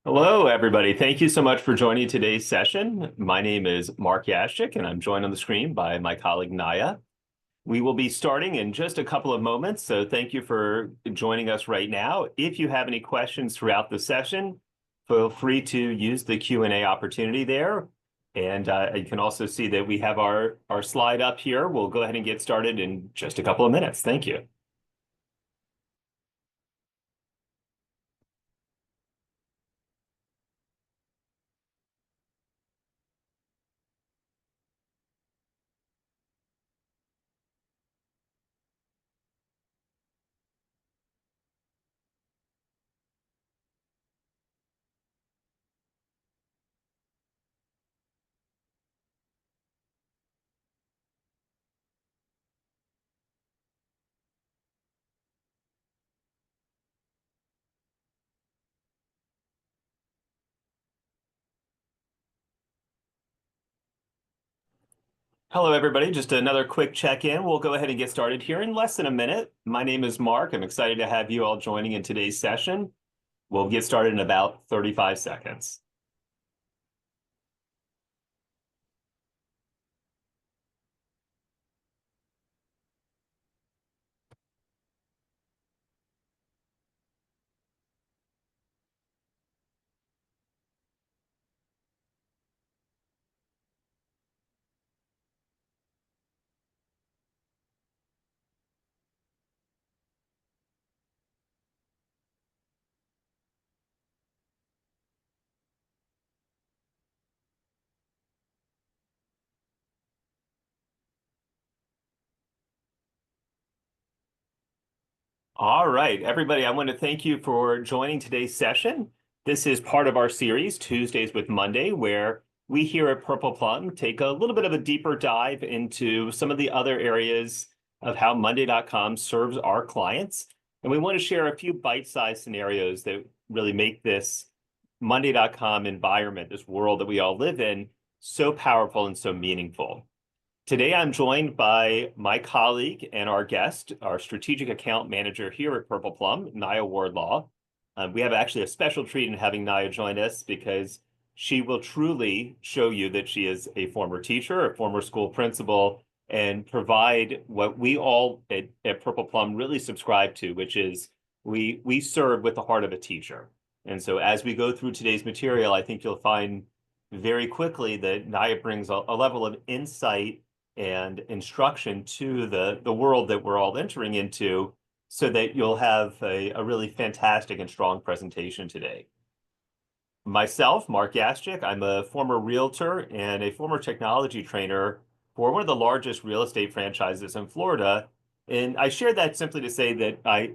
Hello, everybody. Thank you so much for joining today's session. My name is Mark Yashik, and I'm joined on the screen by my colleague Naya. We will be starting in just a couple of moments, so thank you for joining us right now. If you have any questions throughout the session, feel free to use the Q&A opportunity there. And you can also see that we have our slide up here. We'll go ahead and get started in just a couple of minutes. Thank you. Hello, everybody. Just another quick check-in. We'll go ahead and get started here in less than a minute. My name is Mark. I'm excited to have you all joining in today's session. We'll get started in about 35 seconds. All right, everybody, I want to thank you for joining today's session. This is part of our series, Tuesdays with Monday, where we here at Purple Plum take a little bit of a deeper dive into some of the other areas of how Monday.com serves our clients. And we want to share a few bite-sized scenarios that really make this Monday.com environment, this world that we all live in, so powerful and so meaningful. Today, I'm joined by my colleague and our guest, our strategic account manager here at Purple Plum, Naya Wardlaw. We have actually a special treat in having Naya join us because she will truly show you that she is a former teacher, a former school principal, and provide what we all at Purple Plum really subscribe to, which is we serve with the heart of a teacher. And so as we go through today's material, I think you'll find very quickly that Naya brings a level of insight and instruction to the world that we're all entering into so that you'll have a really fantastic and strong presentation today. Myself, Mark Yashik, I'm a former realtor and a former technology trainer for one of the largest real estate franchises in Florida. And I share that simply to say that I,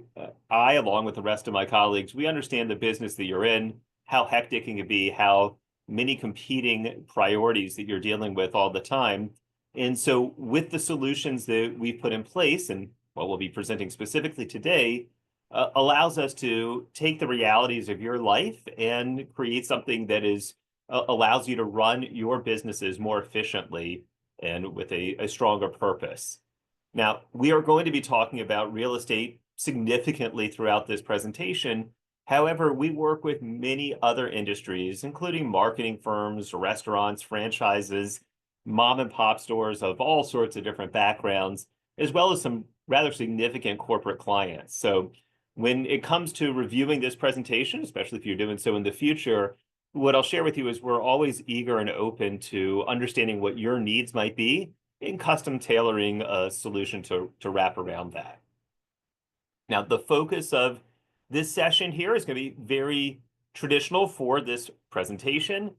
along with the rest of my colleagues, we understand the business that you're in, how hectic it can be, how many competing priorities that you're dealing with all the time. And so with the solutions that we've put in place and what we'll be presenting specifically today, allows us to take the realities of your life and create something that is allows you to run your businesses more efficiently and with a stronger purpose. Now, we are going to be talking about real estate significantly throughout this presentation. However, we work with many other industries, including marketing firms, restaurants, franchises, mom and pop stores of all sorts of different backgrounds, as well as some rather significant corporate clients. So when it comes to reviewing this presentation, especially if you're doing so in the future, what I'll share with you is we're always eager and open to understanding what your needs might be and custom tailoring a solution to wrap around that. Now, the focus of this session here is going to be very traditional for this presentation.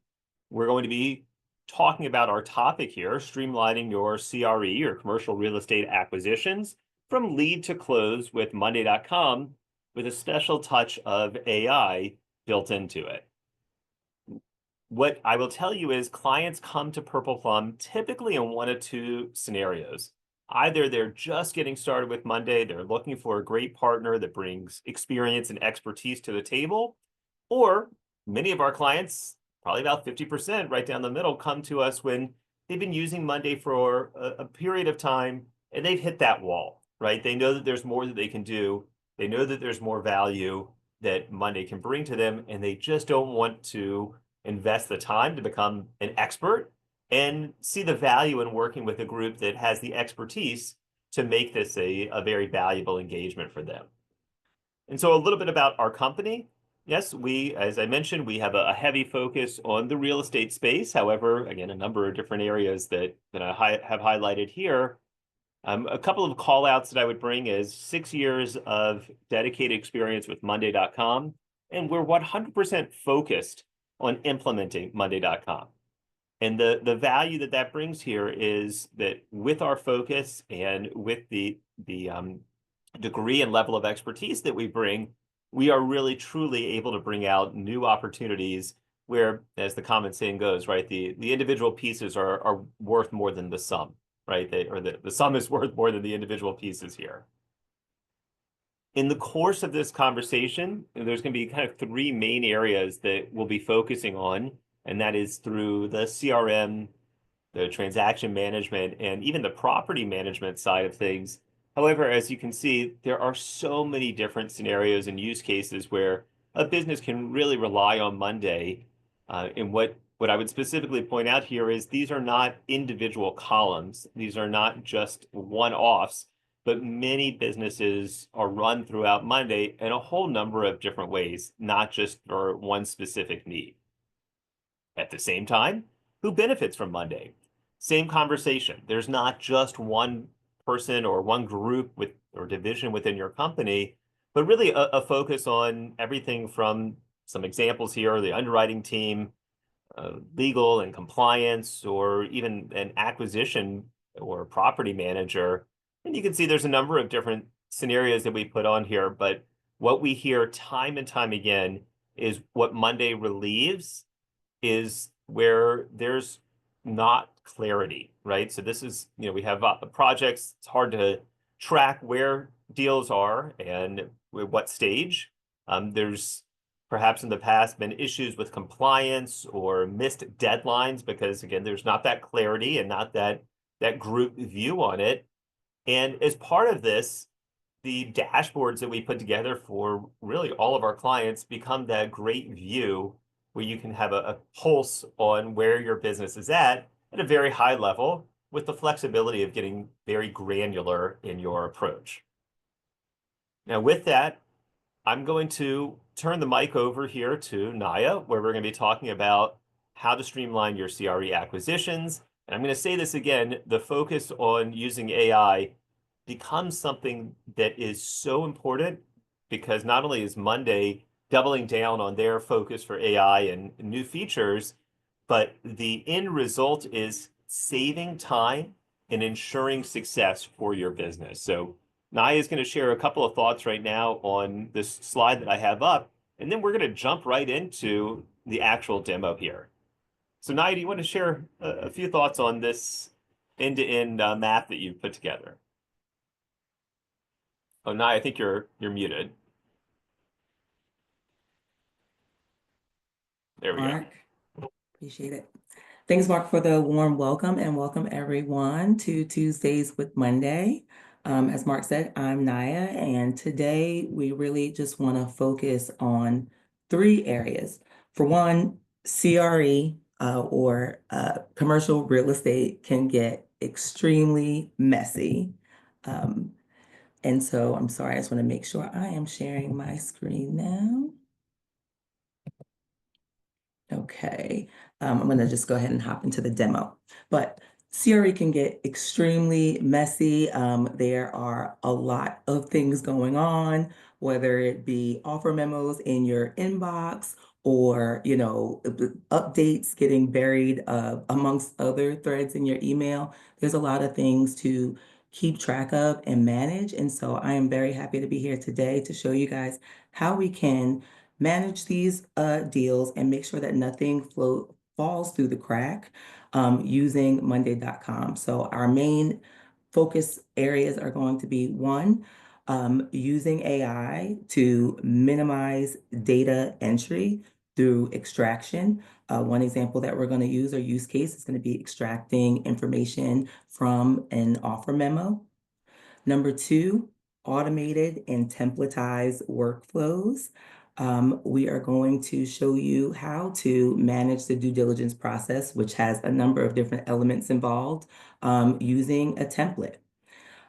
We're going to be talking about our topic here, streamlining your CRE or commercial real estate acquisitions from lead to close with Monday.com with a special touch of AI built into it. What I will tell you is clients come to Purple Plum typically in one of two scenarios. Either they're just getting started with Monday, they're looking for a great partner that brings experience and expertise to the table, or many of our clients, probably about 50% right down the middle, come to us when they've been using Monday for a period of time and they've hit that wall, right? They know that there's more that they can do. They know that there's more value, that Monday can bring to them, and they just don't want to invest the time to become an expert and see the value in working with a group that has the expertise to make this a very valuable engagement for them. And so a little bit about our company. Yes, we, as I mentioned, we have a heavy focus on the real estate space. However, again, a number of different areas that I have highlighted here. A couple of call outs that I would bring is 6 years of dedicated experience with Monday.com, and we're 100% focused on implementing Monday.com. And the value that that brings here is that with our focus and with the degree and level of expertise that we bring, we are really truly able to bring out new opportunities where, as the common saying goes, right, the individual pieces are worth more than the sum, right? The sum is worth more than the individual pieces here. In the course of this conversation, there's going to be kind of three main areas that we'll be focusing on, and that is through the CRM, the transaction management, and even the property management side of things. However, as you can see, there are so many different scenarios and use cases where a business can really rely on Monday. And what I would specifically point out here is these are not individual columns. These are not just one-offs, but many businesses are run throughout Monday in a whole number of different ways, not just for one specific need. At the same time, who benefits from Monday? Same conversation. There's not just one person or one group or division within your company, but really a focus on everything from some examples here, the underwriting team, legal and compliance, or even an acquisition or property manager. And you can see there's a number of different scenarios that we put on here, but what we hear time and time again is what Monday relieves is where there's not clarity, right? So this is, we have projects, it's hard to track where deals are and what stage. There's perhaps in the past been issues with compliance or missed deadlines because, again, there's not that clarity and not that group view on it. And as part of this, the dashboards that we put together for really all of our clients become that great view where you can have a pulse on where your business is at a very high level with the flexibility of getting very granular in your approach. Now, with that, I'm going to turn the mic over here to Naya, where we're going to be talking about how to streamline your CRE acquisitions. And I'm going to say this again, the focus on using AI becomes something that is so important because not only is Monday doubling down on their focus for AI and new features, but the end result is saving time and ensuring success for your business. So Naya is going to share a couple of thoughts right now on this slide that I have up, and then we're going to jump right into the actual demo here. So Naya, do you want to share a few thoughts on this end-to-end map that you've put together? Oh, Naya, I think you're muted. There we Mark, go. appreciate it. Thanks, Mark, for the warm welcome, and welcome everyone to Tuesdays with Monday. As Mark said, I'm Naya, and today we really just want to focus on three areas. For one, CRE or commercial real estate can get extremely messy. And so I'm sorry, I just want to make sure I am sharing my screen now. Okay, I'm going to just go ahead and hop into the demo. But CRE can get extremely messy. There are a lot of things going on, whether it be offer memos in your inbox or, updates getting buried amongst other threads in your email. There's a lot of things to keep track of and manage. And so I am very happy to be here today to show you guys how we can manage these deals and make sure that nothing falls through the crack using Monday.com. So our main focus areas are going to be one, using AI to minimize data entry through extraction. One example that we're going to use or use case is going to be extracting information from an offer memo. Number two, automated and templatized workflows. We are going to show you how to manage the due diligence process, which has a number of different elements involved, using a template.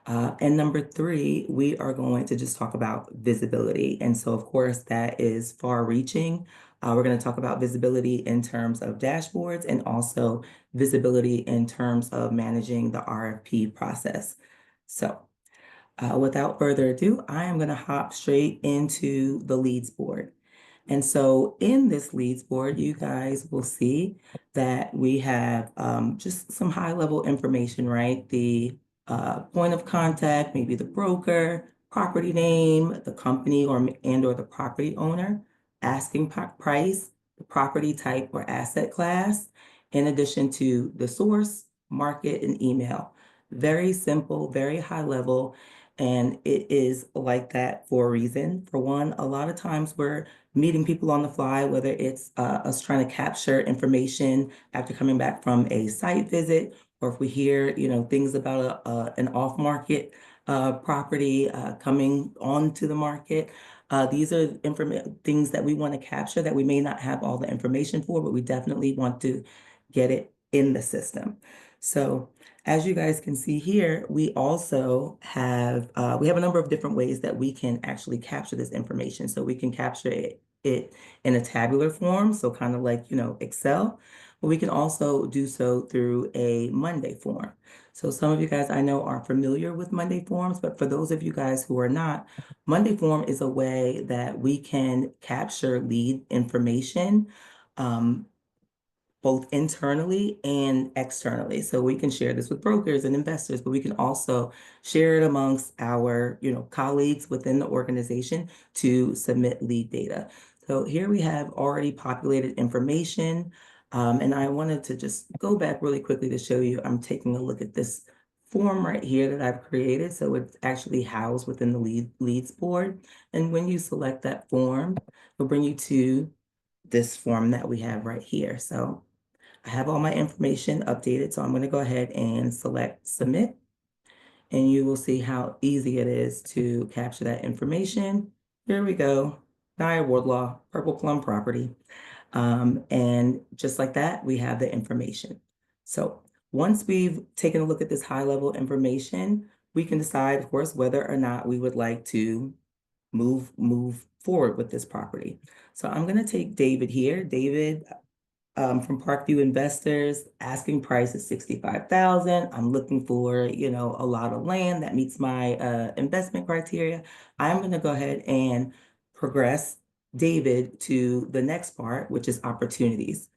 And number three, we are going to just talk about visibility. And so, of course, that is far reaching. We're going to talk about visibility in terms of dashboards and also visibility in terms of managing the RFP process. So without further ado, I am going to hop straight into the leads board. And so in this leads board, you guys will see that we have just some high level information, right? The point of contact, maybe the broker, property name, the company or the property owner, asking price, the property type or asset class, in addition to the source, market, and email. Very simple, very high level. And it is like that for a reason. For one, a lot of times we're meeting people on the fly, whether it's us trying to capture information after coming back from a site visit, or if we hear, things about an off-market property coming onto the market. These are things that we want to capture that we may not have all the information for, but we definitely want to get it in the system. So as you guys can see here, we also have we have a number of different ways that we can actually capture this information. So we can capture it in a tabular form, so kind of like, Excel, but we can also do so through a Monday form. So some of you guys I know are familiar with Monday forms, but for those of you guys who are not, Monday form is a way that we can capture lead information both internally and externally. So we can share this with brokers and investors, but we can also share it amongst our, colleagues within the organization to submit lead data. So here we have already populated information. And I wanted to just go back really quickly to show you, I'm taking a look at this form right here that I've created. So it's actually housed within the leads board. And when you select that form, it'll bring you to this form that we have right here. So I have all my information updated, so I'm going to go ahead and select submit, and you will see how easy it is to capture that information. Here we go, Nia Wardlaw, Purple Plum Property. And just like that, we have the information. So once we've taken a look at this high level information, we can decide, of course, whether or not we would like to move forward with this property. So I'm going to take David here. David, from Parkview Investors, asking price is $65,000. I'm looking for, a lot of land that meets my investment criteria. I'm going to go ahead and progress David to the next part, which is opportunities.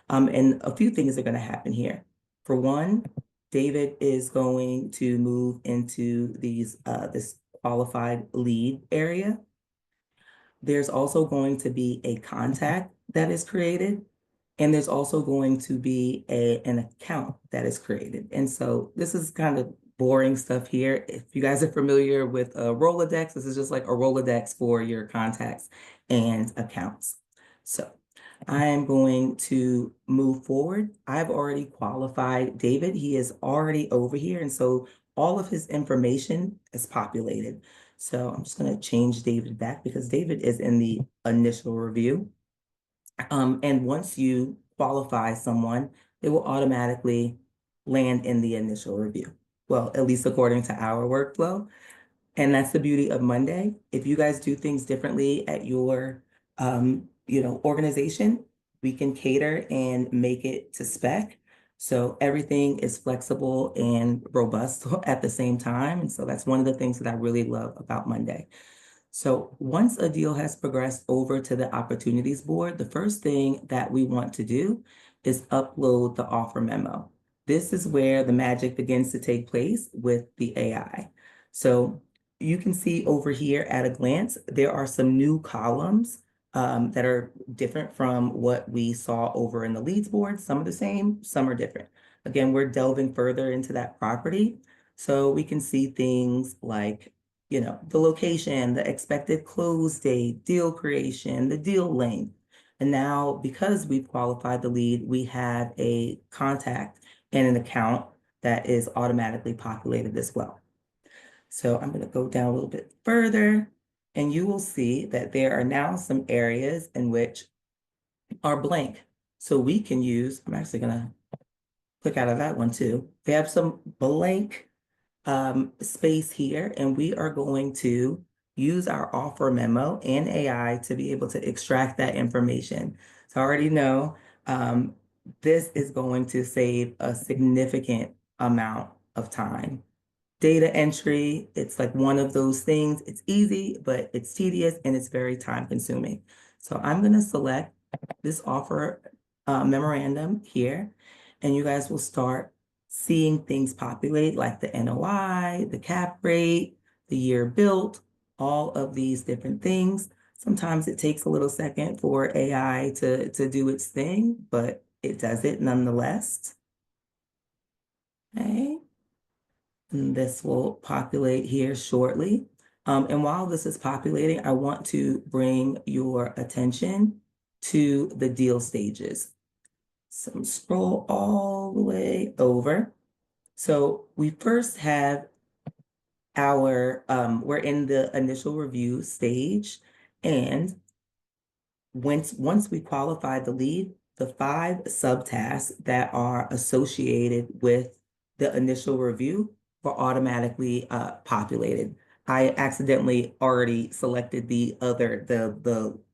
And a few things are going to happen here. For one, David is going to move into this qualified lead area. There's also going to be a contact that is created. And there's also going to be an account that is created. And so this is kind of boring stuff here. If you guys are familiar with a Rolodex, this is just like a Rolodex for your contacts and accounts. So I am going to move forward. I've already qualified David. He is already over here. And so all of his information is populated. So I'm just going to change David back because David is in the initial review. And once you qualify someone, it will automatically land in the initial review. Well, at least according to our workflow. And that's the beauty of Monday. If you guys do things differently at your, organization, we can cater and make it to spec. So everything is flexible and robust at the same time. And so that's one of the things that I really love about Monday. So once a deal has progressed over to the opportunities board, the first thing that we want to do is upload the offer memo. This is where the magic begins to take place with the AI. So you can see over here at a glance, there are some new columns that are different from what we saw over in the leads board. Some are the same, some are different. Again, we're delving further into that property. So we can see things like the location, the expected close date, deal creation, the deal length. And now because we've qualified the lead, we have a contact and an account that is automatically populated as well. So I'm going to go down a little bit further. And you will see that there are now some areas in which are blank. So we can use, I'm actually gonna click out of that one too. They have some blank space here, and we are going to use our offer memo and AI to be able to extract that information. So I already know this is going to save a significant amount of time. Data entry, it's like one of those things. It's easy, but it's tedious and it's very time consuming. So I'm going to select this offer memorandum here, and you guys will start seeing things populate like the NOI, the cap rate, the year built, all of these different things. Sometimes it takes a little second for AI to do its thing, but it does it nonetheless. Okay. And this will populate here shortly. And while this is populating, I want to bring your attention to the deal stages. So scroll all the way over. So we first have our, we're in the initial review stage. And once we qualify the lead, the 5 subtasks that are associated with the initial review were automatically populated. I accidentally already selected the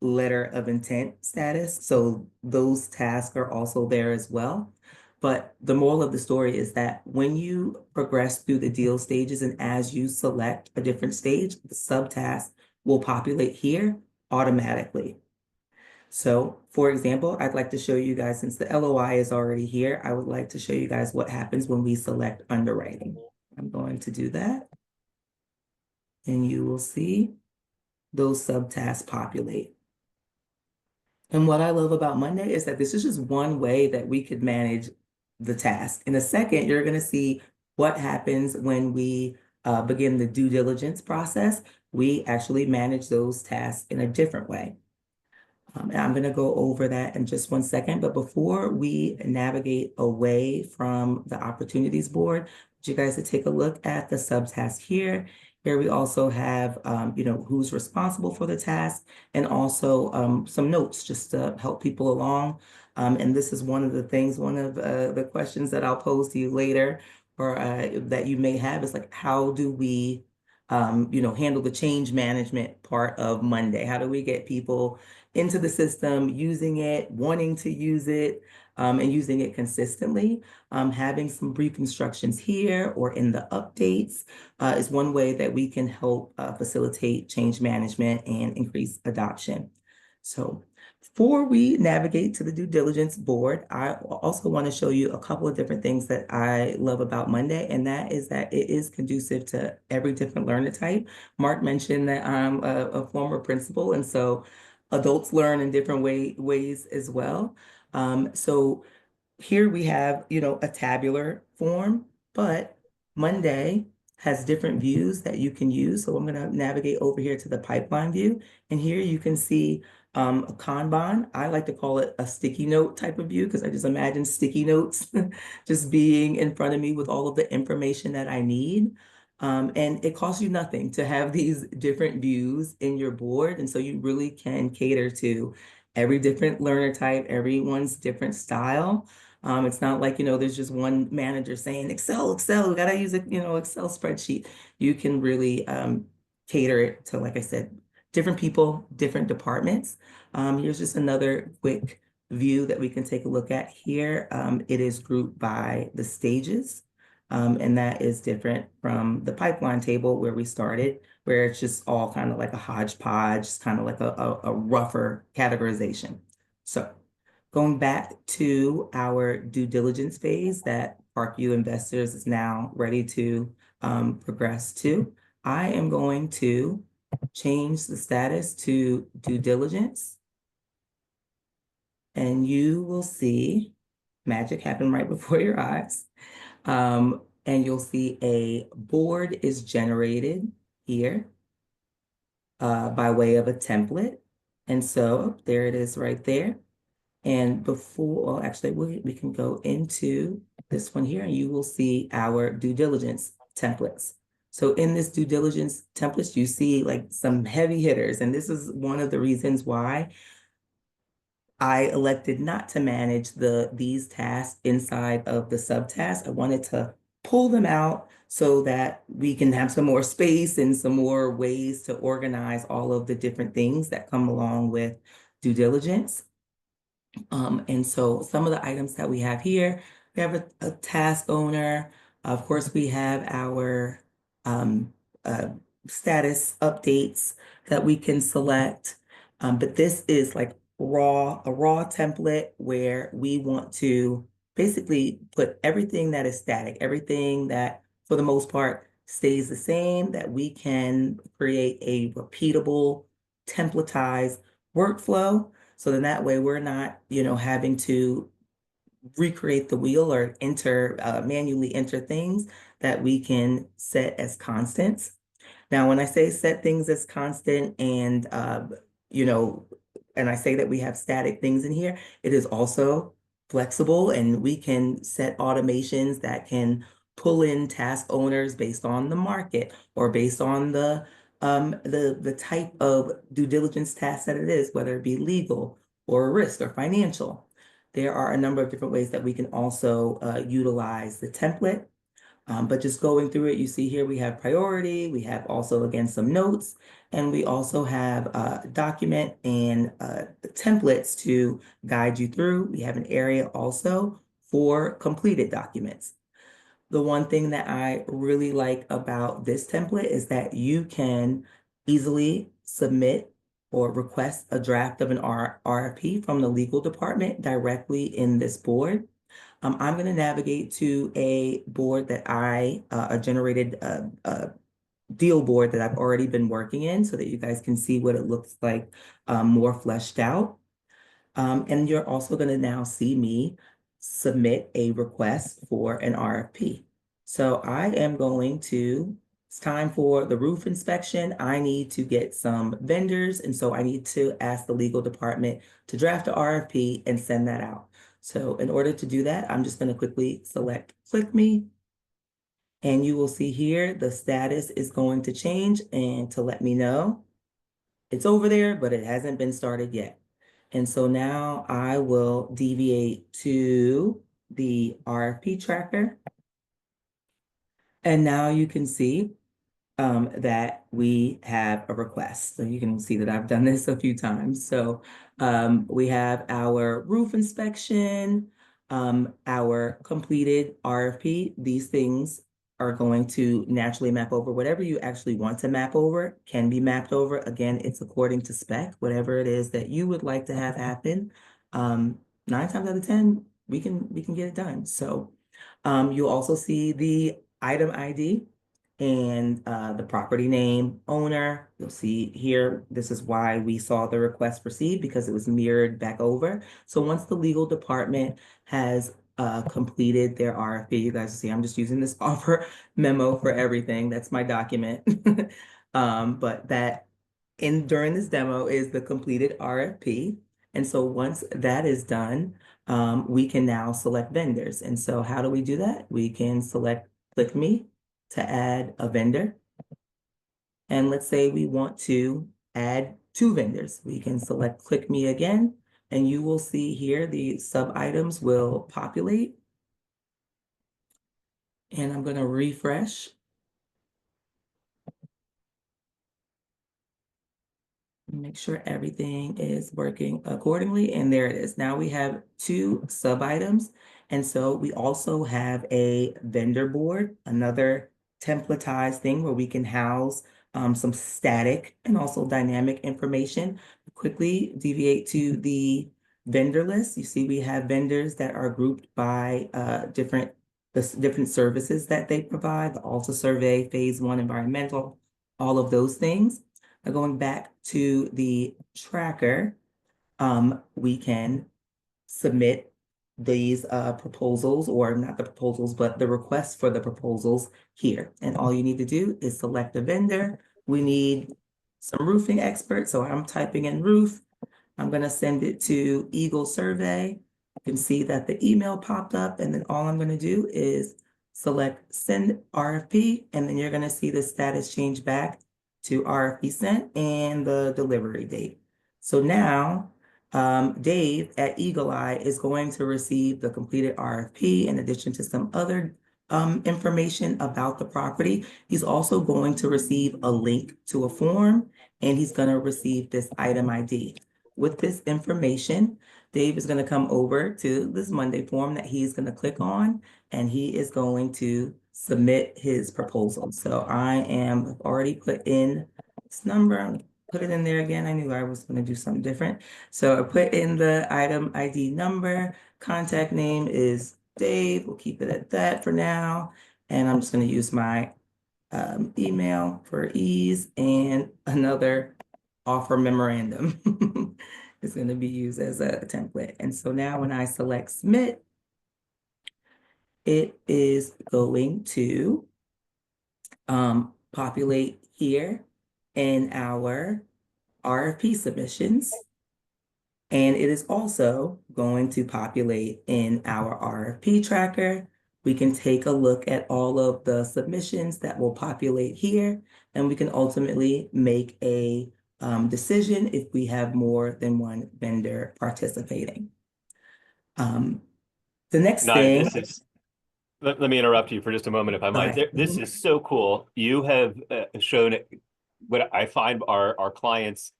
letter of intent status, so those tasks are also there as well. But the moral of the story is that when you progress through the deal stages and as you select a different stage, the subtask will populate here automatically. So for example, I'd like to show you guys, since the LOI is already here, I would like to show you guys what happens when we select underwriting. I'm going to do that. And you will see those subtasks populate. And what I love about Monday is that this is just one way that we could manage the task. In a second, you're going to see what happens when we begin the due diligence process. We actually manage those tasks in a different way. And I'm going to go over that in just one second. But before we navigate away from the opportunities board, I want you guys to take a look at the subtask here. Here we also have, who's responsible for the task, and also some notes just to help people along. And this is one of the things, one of the questions that I'll pose to you later, or that you may have, is like, how do we, handle the change management part of Monday? How do we get people into the system, using it, wanting to use it, and using it consistently? Having some brief instructions here or in the updates is one way that we can help facilitate change management and increase adoption. So before we navigate to the due diligence board, I also want to show you a couple of different things that I love about Monday, and that is that it is conducive to every different learner type. Mark mentioned that I'm a former principal, and so adults learn in different ways as well. So here we have, a tabular form, but Monday has different views that you can use. So I'm going to navigate over here to the pipeline view. And here you can see a Kanban. I like to call it a sticky note type of view because I just imagine sticky notes just being in front of me with all of the information that I need. And it costs you nothing to have these different views in your board. And so you really can cater to every different learner type, everyone's different style. It's not like, there's just one manager saying, Excel, we gotta use a, Excel spreadsheet. You can really cater it to, like I said, different people, different departments. Here's just another quick view that we can take a look at here. It is grouped by the stages. And that is different from the pipeline table where we started, where it's just all kind of like a hodgepodge, kind of like a rougher categorization. So going back to our due diligence phase that ParkU Investors is now ready to progress to, I am going to change the status to due diligence. And you will see magic happen right before your eyes. And you'll see a board is generated here by way of a template. And so there it is right there. And before, well, actually, we can go into this one here and you will see our due diligence templates. So in this due diligence template, you see like some heavy hitters, and this is one of the reasons why I elected not to manage these tasks inside of the subtask. I wanted to pull them out so that we can have some more space and some more ways to organize all of the different things that come along with due diligence. And so some of the items that we have here, we have a task owner. Of course, we have our um, uh, status updates that we can select. But this is like a raw template where we want to basically put everything that is static, everything that for the most part stays the same, that we can create a repeatable, templatized workflow. So then that way we're not, having to recreate the wheel or manually enter things that we can set as constants. Now, when I say set things as constant and, you know, and I say that we have static things in here, it is also flexible and we can set automations that can pull in task owners based on the market or based on the type of due diligence task that it is, whether it be legal or risk or financial. There are a number of different ways that we can also utilize the template. But just going through it, you see here we have priority, we have also, again, some notes, and we also have document and templates to guide you through. We have an area also for completed documents. The one thing that I really like about this template is that you can easily submit or request a draft of an RFP from the legal department directly in this board. I'm going to navigate to a board that a generated deal board that I've already been working in so that you guys can see what it looks like more fleshed out. And you're also going to now see me submit a request for an RFP. So I am going to, it's time for the roof inspection. I need to get some vendors. And so I need to ask the legal department to draft a RFP and send that out. So in order to do that, I'm just going to quickly select Click Me. And you will see here the status is going to change and to let me know it's over there, but it hasn't been started yet. And so now I will deviate to the RFP tracker. And now you can see that we have a request. So you can see that I've done this a few times. So we have our roof inspection, our completed RFP. These things are going to naturally map over. Whatever you actually want to map over can be mapped over. Again, it's according to spec, whatever it is that you would like to have happen. 9 times out of 10, we can get it done. So you'll also see the item ID and the property name, owner. You'll see here, this is why we saw the request received because it was mirrored back over. So once the legal department has completed their RFP, you guys see I'm just using this offer memo for everything. That's my document. But that during this demo is the completed RFP. And so once that is done, we can now select vendors. And so how do we do that? We can select Click Me to add a vendor. And let's say we want to add 2 vendors. We can select Click Me again, and you will see here the sub items will populate. And I'm going to refresh. Make sure everything is working accordingly. And there it is. Now we have 2 sub items. And so we also have a vendor board, another templatized thing where we can house some static and also dynamic information. Quickly deviate to the vendor list. You see we have vendors that are grouped by different services that they provide, the Alta survey, phase 1 environmental, all of those things. Now going back to the tracker, we can submit these proposals, or not the proposals, but the requests for the proposals here. And all you need to do is select a vendor. We need some roofing experts. So I'm typing in roof. I'm going to send it to Eagle Survey. You can see that the email popped up, and then all I'm going to do is select send RFP, and then you're going to see the status change back to RFP sent and the delivery date. So now Dave at Eagle Eye is going to receive the completed RFP in addition to some other information about the property. He's also going to receive a link to a form, and he's going to receive this item ID. With this information, Dave is going to come over to this Monday form that he's going to click on, and he is going to submit his proposal. So I've already put in this number, put it in there again. I knew I was going to do something different. So I put in the item ID number, contact name is Dave. We'll keep it at that for now. And I'm just going to use my email for ease, and another offer memorandum is going to be used as a template. And so now when I select submit, it is going to populate here in our RFP submissions. And it is also going to populate in our RFP tracker. We can take a look at all of the submissions that will populate here, and we can ultimately make a decision if we have more than one vendor participating. The next thing. Let me interrupt you for just a moment, if I might. Okay. This is so cool. You have shown what I find our clients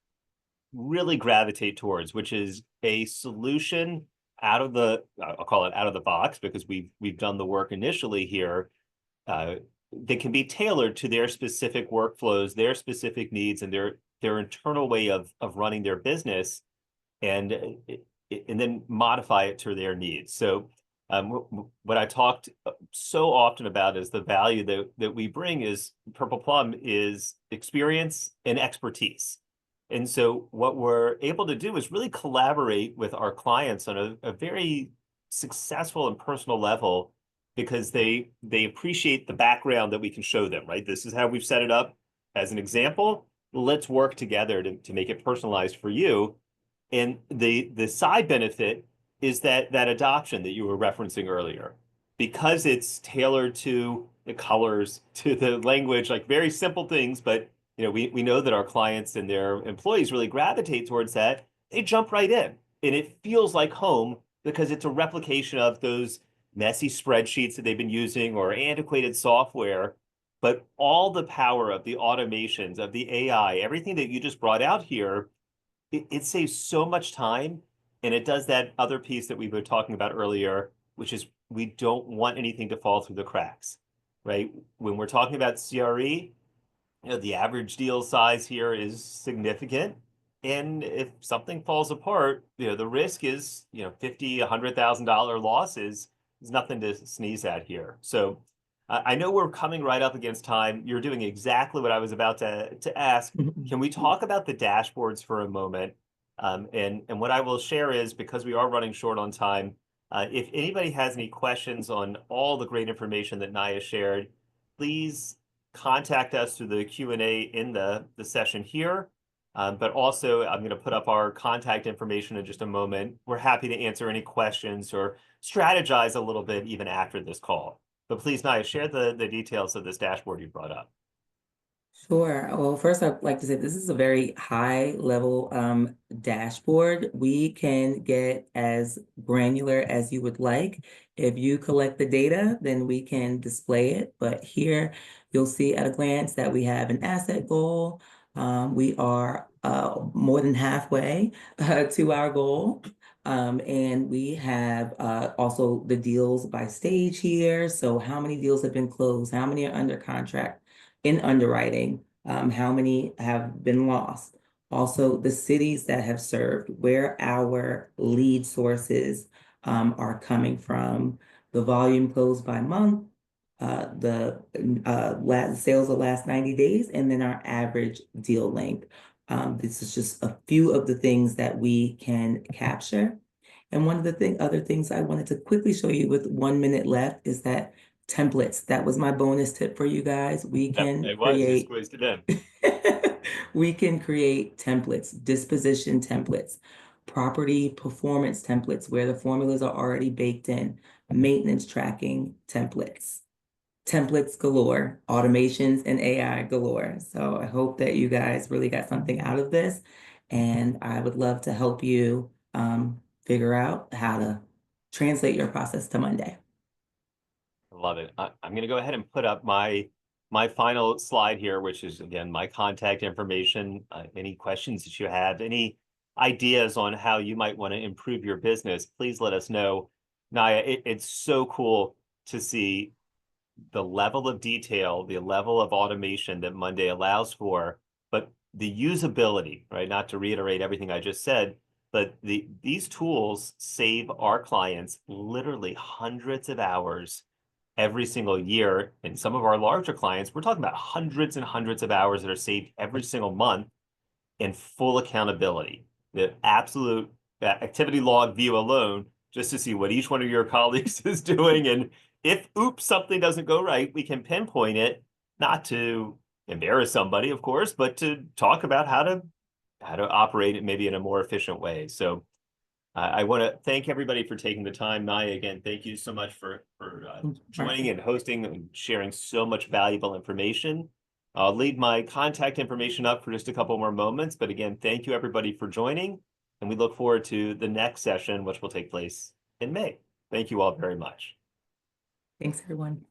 really gravitate towards, which is a solution out of the, I'll call it out of the box, because we've done the work initially here. They can be tailored to their specific workflows, their specific needs, and their internal way of running their business, and then modify it to their needs. So what I talked so often about is the value that we bring is Purple Plum is experience and expertise. And so what we're able to do is really collaborate with our clients on a very successful and personal level, because they appreciate the background that we can show them, right? This is how we've set it up as an example. Let's work together to make it personalized for you. And the side benefit is that adoption that you were referencing earlier, because it's tailored to the colors, to the language, like very simple things, but we know that our clients and their employees really gravitate towards that. They jump right in, and it feels like home because it's a replication of those messy spreadsheets that they've been using or antiquated software. But all the power of the automations, of the AI, everything that you just brought out here, it saves so much time. And it does that other piece that we were talking about earlier, which is we don't want anything to fall through the cracks, right? When we're talking about CRE, the average deal size here is significant. And if something falls apart, the risk is, $50,000, $100,000 losses is nothing to sneeze at here. So I know we're coming right up against time. You're doing exactly what I was about to ask. Can we talk about the dashboards for a moment? And what I will share is, because we are running short on time, if anybody has any questions on all the great information that Naya shared, please contact us through the Q&A in the session here. But also, I'm going to put up our contact information in just a moment. We're happy to answer any questions or strategize a little bit even after this call. But please, Naya, share the details of this dashboard you brought up. Sure. Well, first, I'd like to say this is a very high level dashboard. We can get as granular as you would like. If you collect the data, then we can display it. But here you'll see at a glance that we have an asset goal. We are more than halfway to our goal. And we have also the deals by stage here. So how many deals have been closed? How many are under contract? In underwriting, how many have been lost? Also, the cities that have served, where our lead sources are coming from, the volume closed by month, the sales of the last 90 days, and then our average deal length. This is just a few of the things that we can capture. And one of the other things I wanted to quickly show you with 1 minute left is that templates. That was my bonus tip for you guys. We can create. You squeezed it in. We can create templates, disposition templates, property performance templates where the formulas are already baked in, maintenance tracking templates. templates galore, automations, and AI galore. So I hope that you guys really got something out of this. And I would love to help you figure out how to translate your process to Monday. I love it. I'm going to go ahead and put up my final slide here, which is again my contact information. Any questions that you have, any ideas on how you might want to improve your business, please let us know. Naya, it's so cool to see the level of detail, the level of automation that Monday allows for, but the usability, right? Not to reiterate everything I just said, but these tools save our clients literally hundreds of hours every single year. And some of our larger clients, we're talking about hundreds and hundreds of hours that are saved every single month in full accountability. The absolute activity log view alone, just to see what each one of your colleagues is doing. And if, oops, something doesn't go right, we can pinpoint it, not to embarrass somebody, of course, but to talk about how to operate it maybe in a more efficient way. So I want to thank everybody for taking the time. Naya, again, thank you so much for joining and hosting and sharing so much valuable information. I'll leave my contact information up for just a couple more moments. But again, thank you everybody for joining. And we look forward to the next session, which will take place in May. Thank you all very much. Thanks, everyone.